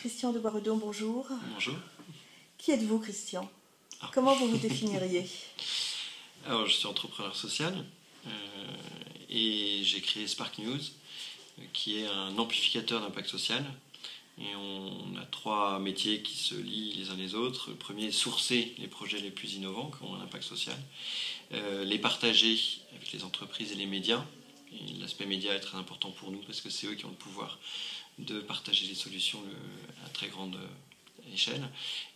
Christian de Boisredon, bonjour. Bonjour. Qui êtes-vous, Christian? Comment vous vous définiriez? Alors, je suis entrepreneur social et j'ai créé Spark News, qui est un amplificateur d'impact social. Et on a trois métiers qui se lient les uns les autres. Le premier est sourcer les projets les plus innovants qui ont un impact social, les partager avec les entreprises et les médias. Et l'aspect média est très important pour nous parce que c'est eux qui ont le pouvoir de partager les solutions à très grande échelle.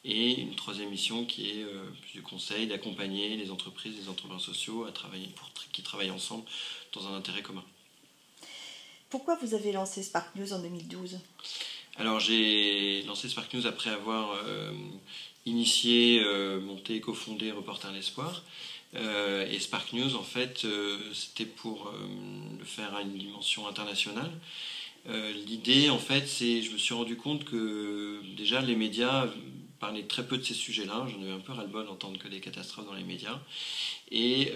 Et une troisième mission qui est plus du conseil, d'accompagner les entreprises, les entrepreneurs sociaux qui travaillent ensemble dans un intérêt commun. Pourquoi vous avez lancé Spark News en 2012? Alors j'ai lancé Spark News après avoir initié, monté et cofondé Reporters d'Espoir. Et Spark News, en fait, c'était pour le faire à une dimension internationale. L'idée, en fait, c'est, je me suis rendu compte que déjà les médias parlaient très peu de ces sujets-là. J'en avais un peu ras-le-bol d'entendre que des catastrophes dans les médias. Et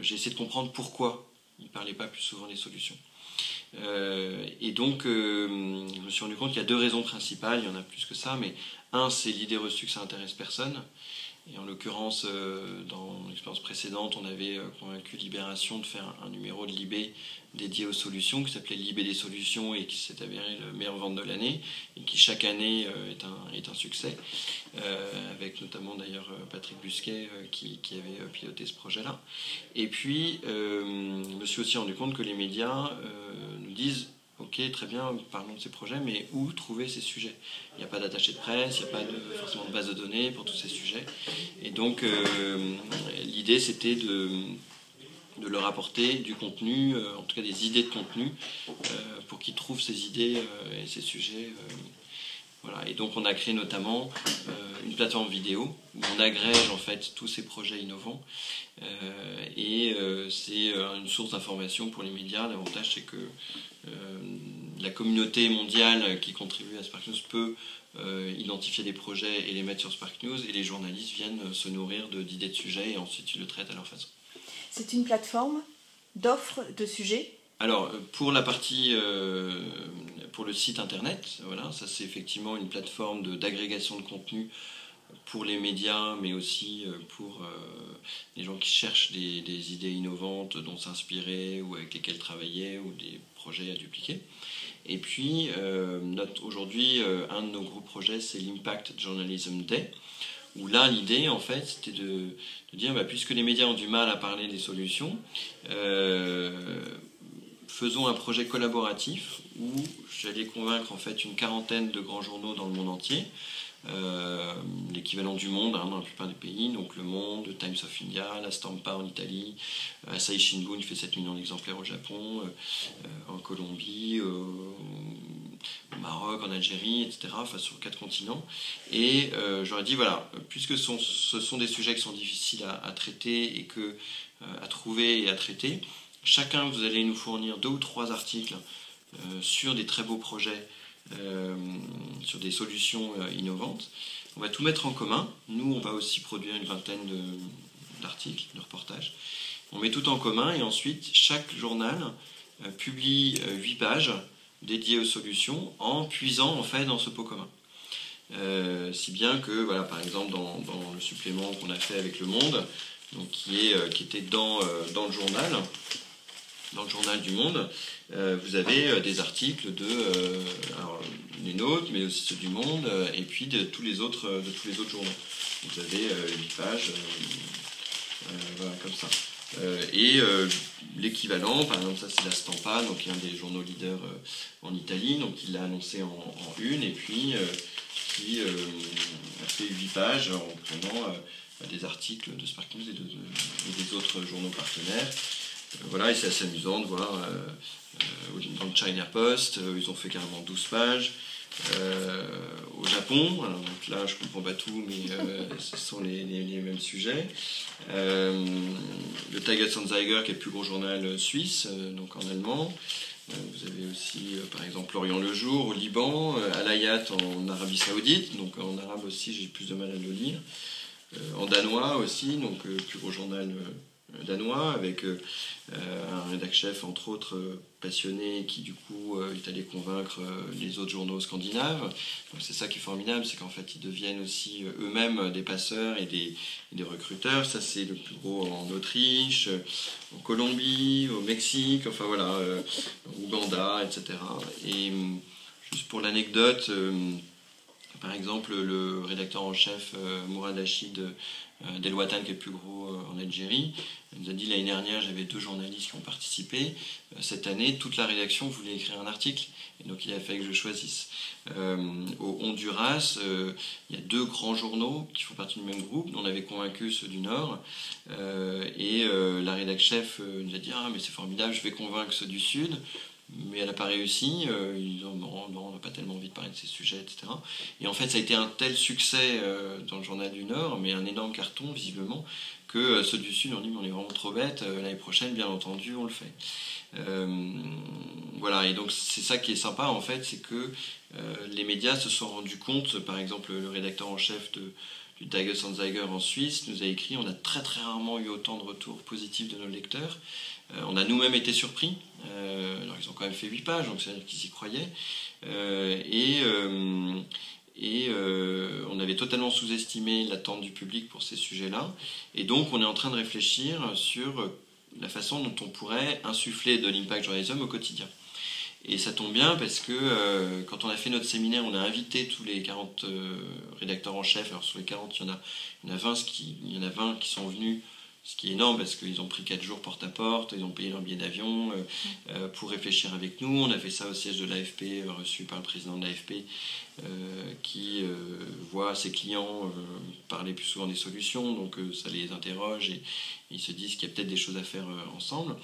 j'ai essayé de comprendre pourquoi ils ne parlaient pas plus souvent des solutions. Et donc, je me suis rendu compte qu'il y a deux raisons principales. Il y en a plus que ça, mais un, c'est l'idée reçue que ça intéresse personne. Et en l'occurrence, dans l'expérience précédente, on avait convaincu Libération de faire un numéro de Libé dédié aux solutions, qui s'appelait Libé des solutions et qui s'est avéré le meilleur vente de l'année, et qui chaque année est un succès, avec notamment d'ailleurs Patrick Busquet qui avait piloté ce projet-là. Et puis, je me suis aussi rendu compte que les médias nous disent: ok, très bien, parlons de ces projets, mais où trouver ces sujets? Il n'y a pas d'attaché de presse, il n'y a pas forcément de base de données pour tous ces sujets. Et donc, l'idée, c'était de leur apporter du contenu, en tout cas des idées de contenu, pour qu'ils trouvent ces idées et ces sujets. Voilà. Et donc, on a créé notamment une plateforme vidéo où on agrège en fait tous ces projets innovants. Et c'est une source d'information pour les médias. L'avantage, c'est que la communauté mondiale qui contribue à Spark News peut identifier des projets et les mettre sur Spark News, et les journalistes viennent se nourrir d'idées de sujets et ensuite ils le traitent à leur façon. C'est une plateforme d'offres de sujets? Alors, pour la partie, pour le site internet, voilà, ça c'est effectivement une plateforme d'agrégation de contenu pour les médias, mais aussi pour les gens qui cherchent des idées innovantes dont s'inspirer ou avec lesquelles travailler ou des projets à dupliquer. Et puis, aujourd'hui, un de nos gros projets, c'est l'Impact Journalism Day, où là, l'idée, en fait, c'était de dire, puisque les médias ont du mal à parler des solutions, faisons un projet collaboratif où j'allais convaincre en fait une quarantaine de grands journaux dans le monde entier, l'équivalent du Monde dans la plupart des pays, donc Le Monde, le Times of India, la Stampa en Italie, Asahi Shimbun fait 7 millions d'exemplaires au Japon, en Colombie, au Maroc, en Algérie, etc., enfin sur 4 continents. Et j'aurais dit, voilà, puisque ce sont des sujets qui sont difficiles à traiter et à trouver et à traiter, chacun, vous allez nous fournir 2 ou 3 articles sur des très beaux projets, sur des solutions innovantes. On va tout mettre en commun. Nous, on va aussi produire une vingtaine d'articles, de reportages. On met tout en commun et ensuite, chaque journal publie 8 pages dédiées aux solutions en puisant en fait dans ce pot commun. Si bien que, voilà, par exemple, dans le supplément qu'on a fait avec Le Monde, donc qui était dans le journal du Monde, vous avez des articles les nôtres, mais aussi ceux du Monde, et puis de tous les autres journaux. Vous avez 8 pages, voilà, comme ça. Et l'équivalent, par exemple, ça c'est la Stampa, donc un des journaux leaders en Italie, donc il l'a annoncé en une, et puis qui a fait 8 pages en prenant des articles de Spark News et des autres journaux partenaires. Voilà, et c'est assez amusant de voir dans le China Post, ils ont fait carrément 12 pages. Au Japon, alors donc là je comprends pas tout, mais ce sont les mêmes sujets. Le Tages-Anzeiger, qui est le plus gros journal suisse, donc en allemand. Vous avez aussi par exemple L'Orient le Jour au Liban, Al-Hayat en Arabie Saoudite, donc en arabe aussi j'ai plus de mal à le lire. En danois aussi, donc le plus gros journal danois, avec un rédac-chef, entre autres, passionné, qui du coup est allé convaincre les autres journaux scandinaves. Donc c'est ça qui est formidable, c'est qu'en fait ils deviennent aussi eux-mêmes des passeurs et des recruteurs. Ça c'est le plus gros en Autriche, en Colombie, au Mexique, enfin voilà, Ouganda, etc. Et juste pour l'anecdote, par exemple, le rédacteur en chef Mourad Hachid d'El Watan, qui est le plus gros en Algérie, il nous a dit l'année dernière, j'avais 2 journalistes qui ont participé. Cette année, toute la rédaction voulait écrire un article, et donc il a fallu que je choisisse. Au Honduras, il y a 2 grands journaux qui font partie du même groupe. On avait convaincu ceux du Nord, et la rédac chef nous a dit ah mais c'est formidable, je vais convaincre ceux du Sud. Mais elle n'a pas réussi, ils disent non, on n'a pas tellement envie de parler de ces sujets, etc. Et en fait, ça a été un tel succès dans le journal du Nord, mais un énorme carton, visiblement, que ceux du Sud ont dit mais on est vraiment trop bêtes, l'année prochaine, bien entendu, on le fait. Voilà, et donc c'est ça qui est sympa, en fait, c'est que les médias se sont rendus compte, par exemple, le rédacteur en chef du Tagesanzeiger en Suisse nous a écrit, on a très très rarement eu autant de retours positifs de nos lecteurs. On a nous-mêmes été surpris, alors ils ont quand même fait 8 pages, donc c'est-à-dire qu'ils y croyaient, on avait totalement sous-estimé l'attente du public pour ces sujets-là, et donc on est en train de réfléchir sur la façon dont on pourrait insuffler de l'impact journalism au quotidien. Et ça tombe bien parce que quand on a fait notre séminaire, on a invité tous les 40 rédacteurs en chef. Alors sur les 40, il y en a 20 qui sont venus, ce qui est énorme parce qu'ils ont pris 4 jours porte à porte, ils ont payé leur billet d'avion pour réfléchir avec nous. On a fait ça au siège de l'AFP, reçu par le président de l'AFP, qui voit ses clients parler plus souvent des solutions, donc ça les interroge et ils se disent qu'il y a peut-être des choses à faire ensemble.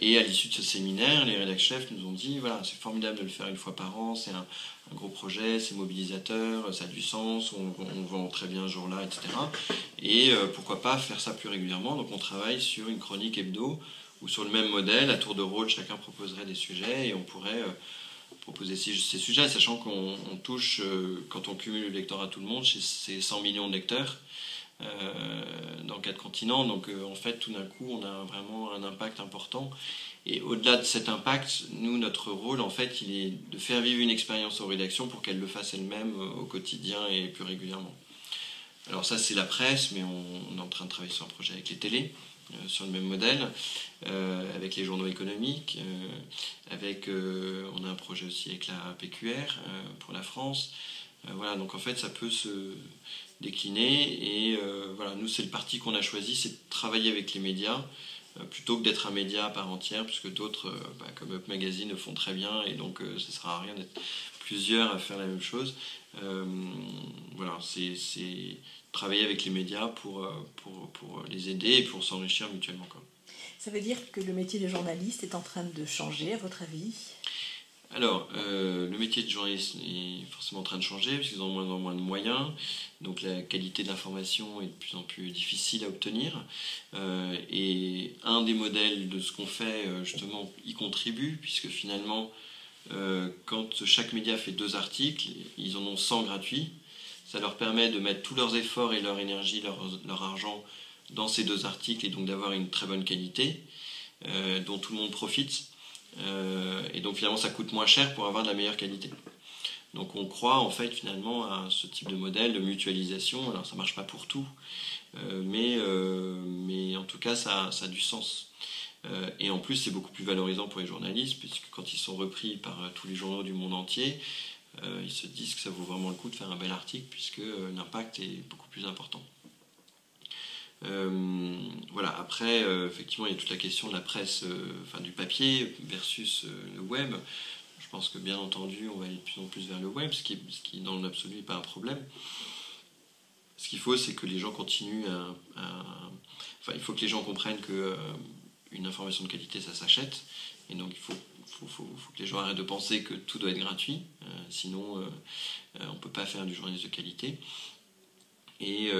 Et à l'issue de ce séminaire, les rédac-chefs nous ont dit voilà, c'est formidable de le faire 1 fois par an, c'est un gros projet, c'est mobilisateur, ça a du sens, on vend très bien ce jour-là, etc. Et pourquoi pas faire ça plus régulièrement. Donc on travaille sur une chronique hebdo où sur le même modèle, à tour de rôle, chacun proposerait des sujets et on pourrait proposer ces sujets, sachant qu'on touche, quand on cumule le lectorat à tout le monde, c'est 100 millions de lecteurs. Dans 4 continents, donc en fait tout d'un coup on a vraiment un impact important, et au-delà de cet impact, nous notre rôle en fait il est de faire vivre une expérience aux rédactions pour qu'elles le fassent elles-mêmes au quotidien et plus régulièrement. Alors ça c'est la presse, mais on est en train de travailler sur un projet avec les télés, sur le même modèle, avec les journaux économiques, on a un projet aussi avec la PQR pour la France. Voilà, donc en fait ça peut se décliner, et voilà, nous c'est le parti qu'on a choisi, c'est de travailler avec les médias plutôt que d'être un média à part entière, puisque d'autres comme Up Magazine le font très bien, et donc ça ne sert à rien d'être plusieurs à faire la même chose. Voilà, c'est travailler avec les médias pour les aider et pour s'enrichir mutuellement, quoi. Ça veut dire que le métier de journaliste est en train de changer, à votre avis ? Alors, le métier de journaliste est forcément en train de changer, parce qu'ils ont de moins en moins de moyens, donc la qualité de l'information est de plus en plus difficile à obtenir, et un des modèles de ce qu'on fait, justement, y contribue, puisque finalement, quand chaque média fait 2 articles, ils en ont 100 gratuits, ça leur permet de mettre tous leurs efforts et leur énergie, leur argent dans ces 2 articles, et donc d'avoir une très bonne qualité, dont tout le monde profite. Et donc finalement ça coûte moins cher pour avoir de la meilleure qualité. Donc on croit en fait finalement à ce type de modèle de mutualisation. Alors ça marche pas pour tout, mais en tout cas ça a du sens. Et en plus c'est beaucoup plus valorisant pour les journalistes, puisque quand ils sont repris par tous les journaux du monde entier, ils se disent que ça vaut vraiment le coup de faire un bel article, puisque l'impact est beaucoup plus important. Voilà, après, effectivement, il y a toute la question de la presse, du papier versus le web. Je pense que, bien entendu, on va aller de plus en plus vers le web, ce qui dans l'absolu, n'est pas un problème. Ce qu'il faut, c'est que les gens continuent il faut que les gens comprennent qu'une information de qualité, ça s'achète. Et donc, il faut que les gens arrêtent de penser que tout doit être gratuit. Sinon, on ne peut pas faire du journalisme de qualité. Et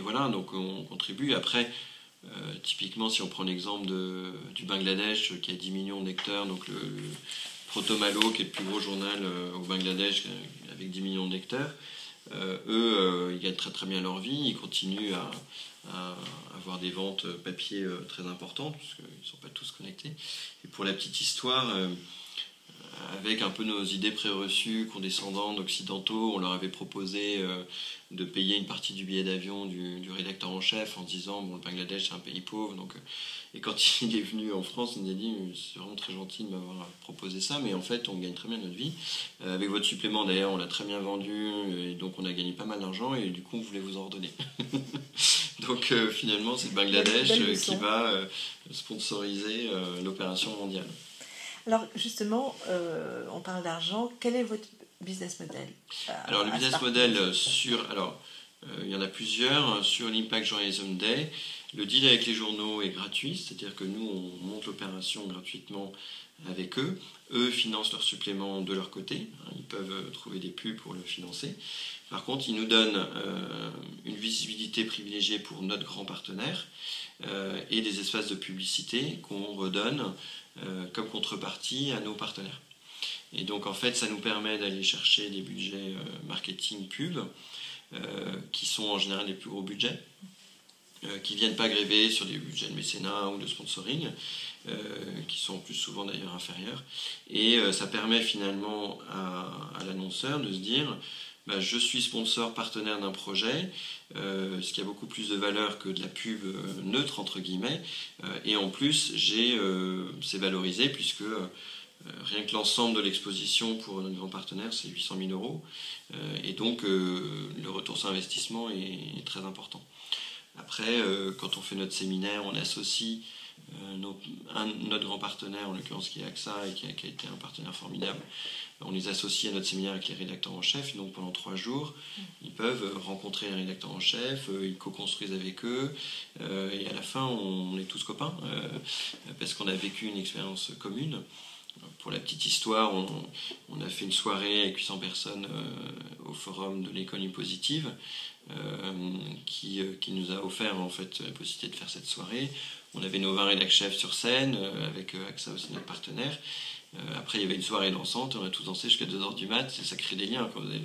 voilà, donc on contribue. Après, typiquement, si on prend l'exemple du Bangladesh, qui a 10 millions de lecteurs, donc le Proto Malo, qui est le plus gros journal au Bangladesh, avec 10 millions de lecteurs, Eux, ils gagnent très très bien leur vie, ils continuent à avoir des ventes papier très importantes, parce qu'ils ne sont pas tous connectés. Et pour la petite histoire, avec un peu nos idées préreçues, condescendantes, d'occidentaux, on leur avait proposé de payer une partie du billet d'avion du rédacteur en chef en disant bon, le Bangladesh c'est un pays pauvre, donc et quand il est venu en France, il nous a dit c'est vraiment très gentil de m'avoir proposé ça, mais en fait on gagne très bien notre vie. Avec votre supplément d'ailleurs, on l'a très bien vendu, et donc on a gagné pas mal d'argent, et du coup on voulait vous en redonner. Donc finalement c'est le Bangladesh qui va sponsoriser l'opération mondiale. Alors justement, on parle d'argent. Quel est votre business model Alors le business model il y en a plusieurs. Sur l'Impact Journalism Day, le deal avec les journaux est gratuit, c'est-à-dire que nous on monte l'opération gratuitement avec eux. Eux financent leur supplément de leur côté, ils peuvent trouver des pubs pour le financer. Par contre, ils nous donnent une visibilité privilégiée pour notre grand partenaire et des espaces de publicité qu'on redonne comme contrepartie à nos partenaires. Et donc en fait ça nous permet d'aller chercher des budgets marketing pub qui sont en général les plus gros budgets, qui ne viennent pas gréver sur des budgets de mécénat ou de sponsoring, qui sont plus souvent d'ailleurs inférieurs. Et ça permet finalement à l'annonceur de se dire je suis sponsor partenaire d'un projet, ce qui a beaucoup plus de valeur que de la pub neutre entre guillemets, et en plus c'est valorisé puisque rien que l'ensemble de l'exposition pour notre grand partenaire c'est 800 000 euros, et donc le retour sur investissement est très important. Après, quand on fait notre séminaire, on associe notre grand partenaire, en l'occurrence qui est AXA et qui a été un partenaire formidable. On les associe à notre séminaire avec les rédacteurs en chef, donc pendant 3 jours, ils peuvent rencontrer les rédacteurs en chef, ils co-construisent avec eux, et à la fin, on est tous copains, parce qu'on a vécu une expérience commune. Pour la petite histoire, on a fait une soirée avec 800 personnes au forum de l'école Impositive, qui nous a offert en fait la possibilité de faire cette soirée. On avait nos 20 rédac chefs sur scène, avec AXA aussi notre partenaire. Après il y avait une soirée dansante, on a tous dansé jusqu'à 2h du mat, ça crée des liens. Quand vous avez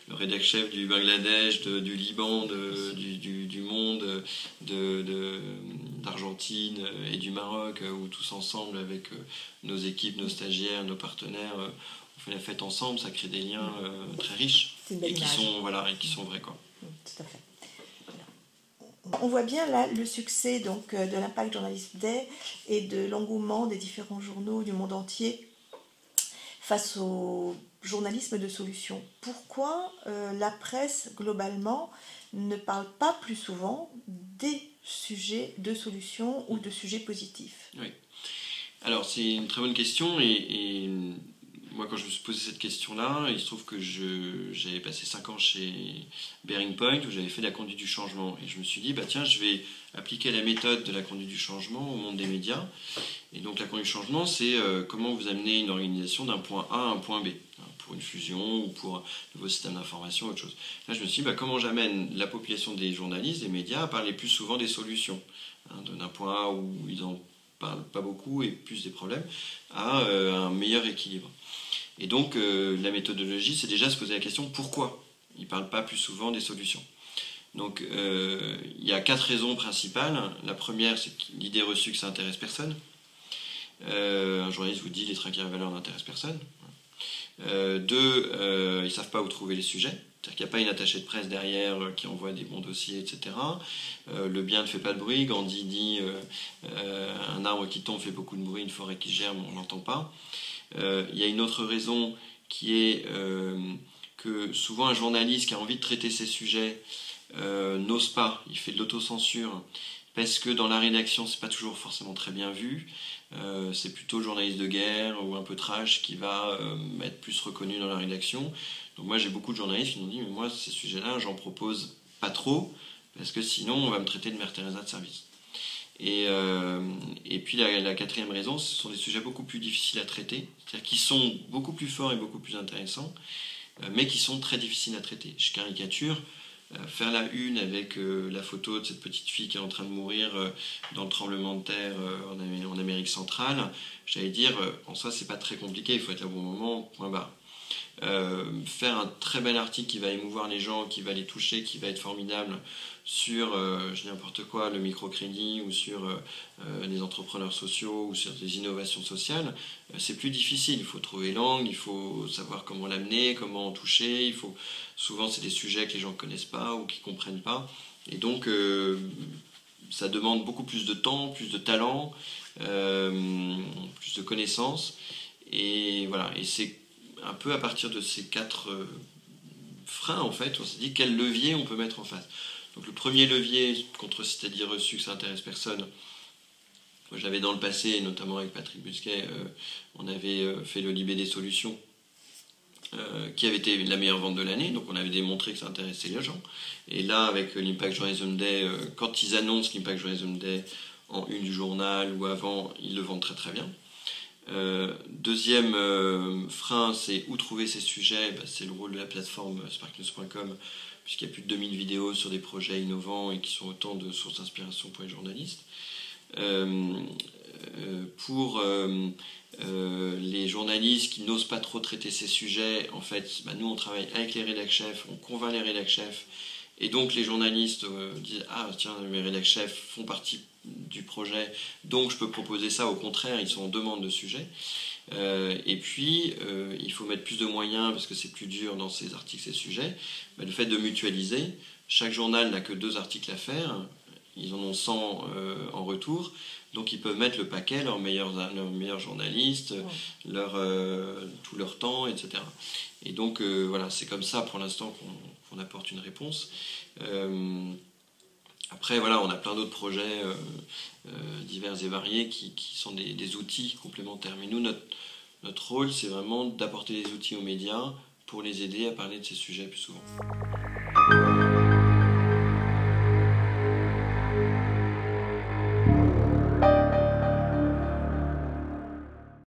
le rédac chef du Bangladesh, du Liban, du monde, d'Argentine et du Maroc, où tous ensemble avec nos équipes, nos stagiaires, nos partenaires, on fait la fête ensemble, ça crée des liens très riches et qui sont vrais quoi. Tout à fait. On voit bien là le succès donc de l'Impact Journalism Day et de l'engouement des différents journaux du monde entier face au journalisme de solution. Pourquoi la presse globalement ne parle pas plus souvent des sujets de solution ou de sujets positifs? Oui. Alors c'est une très bonne question, et moi quand je me suis posé cette question-là, il se trouve que j'avais passé 5 ans chez Bearing Point où j'avais fait la conduite du changement, et je me suis dit tiens, je vais appliquer la méthode de la conduite du changement au monde des médias. Et donc la conduite du changement, c'est comment vous amenez une organisation d'un point A à un point B, pour une fusion ou pour un nouveau système d'information ou autre chose. Là je me suis dit comment j'amène la population des journalistes, des médias à parler plus souvent des solutions, d'un point A où ils en parlent pas beaucoup et plus des problèmes, à un meilleur équilibre. Et donc la méthodologie, c'est déjà se poser la question pourquoi ils ne parlent pas plus souvent des solutions. Donc il y a 4 raisons principales. La première, c'est l'idée reçue que ça n'intéresse personne. Un journaliste vous dit les traqueurs à valeur n'intéressent personne. 2, ils ne savent pas où trouver les sujets. C'est-à-dire qu'il n'y a pas une attachée de presse derrière qui envoie des bons dossiers, etc. Le bien ne fait pas de bruit. Gandhi dit un arbre qui tombe fait beaucoup de bruit, une forêt qui germe, on ne l'entend pas. Il y a une autre raison qui est que souvent un journaliste qui a envie de traiter ces sujets n'ose pas, il fait de l'autocensure, parce que dans la rédaction c'est pas toujours forcément très bien vu. C'est plutôt le journaliste de guerre ou un peu trash qui va être plus reconnu dans la rédaction. Donc moi j'ai beaucoup de journalistes qui m'ont dit mais moi ces sujets-là j'en propose pas trop parce que sinon on va me traiter de Mère Teresa de service. Et puis la 4e raison, ce sont des sujets beaucoup plus difficiles à traiter, c'est-à-dire qui sont beaucoup plus forts et beaucoup plus intéressants, mais qui sont très difficiles à traiter. Je caricature, faire la une avec la photo de cette petite fille qui est en train de mourir dans le tremblement de terre en Amérique centrale, j'allais dire, en soi c'est pas très compliqué, il faut être là au bon moment, point barre. faire un très bel article qui va émouvoir les gens, qui va les toucher, qui va être formidable sur, je dis n'importe quoi, le microcrédit ou sur les entrepreneurs sociaux ou sur des innovations sociales, c'est plus difficile. Il faut trouver l'angle, il faut savoir comment l'amener, comment en toucher. Souvent, c'est des sujets que les gens ne connaissent pas ou qui ne comprennent pas. Et donc, ça demande beaucoup plus de temps, plus de talent, plus de connaissances. Et voilà, et c'est un peu à partir de ces 4 freins, en fait, on s'est dit quel levier on peut mettre en face. Donc le premier levier contre cette idée reçue que ça intéresse personne, moi j'avais dans le passé, notamment avec Patrick Busquet, on avait fait le Libé des solutions, qui avait été la meilleure vente de l'année, donc on avait démontré que ça intéressait les gens. Et là, avec l'Impact Journalism Day, quand ils annoncent l'Impact Journalism Day en une du journal ou avant, ils le vendent très très bien. Deuxième frein, c'est où trouver ces sujets. C'est le rôle de la plateforme sparknews.com, puisqu'il y a plus de 2000 vidéos sur des projets innovants et qui sont autant de sources d'inspiration pour les journalistes. Pour les journalistes qui n'osent pas trop traiter ces sujets, en fait, nous on travaille avec les rédac-chefs, on convainc les rédac-chefs, et donc les journalistes disent « Ah tiens, mes rédac-chefs font partie du projet, donc je peux proposer ça », au contraire, ils sont en demande de sujets. Et puis, il faut mettre plus de moyens, parce que c'est plus dur dans ces articles, ces sujets. Le fait de mutualiser, chaque journal n'a que 2 articles à faire, ils en ont 100 en retour, donc ils peuvent mettre le paquet, leurs meilleurs journalistes, tout leur temps, etc. Et donc voilà, c'est comme ça pour l'instant qu'on apporte une réponse. Après, voilà, on a plein d'autres projets divers et variés qui sont des outils complémentaires. Mais nous, notre rôle, c'est vraiment d'apporter des outils aux médias pour les aider à parler de ces sujets plus souvent.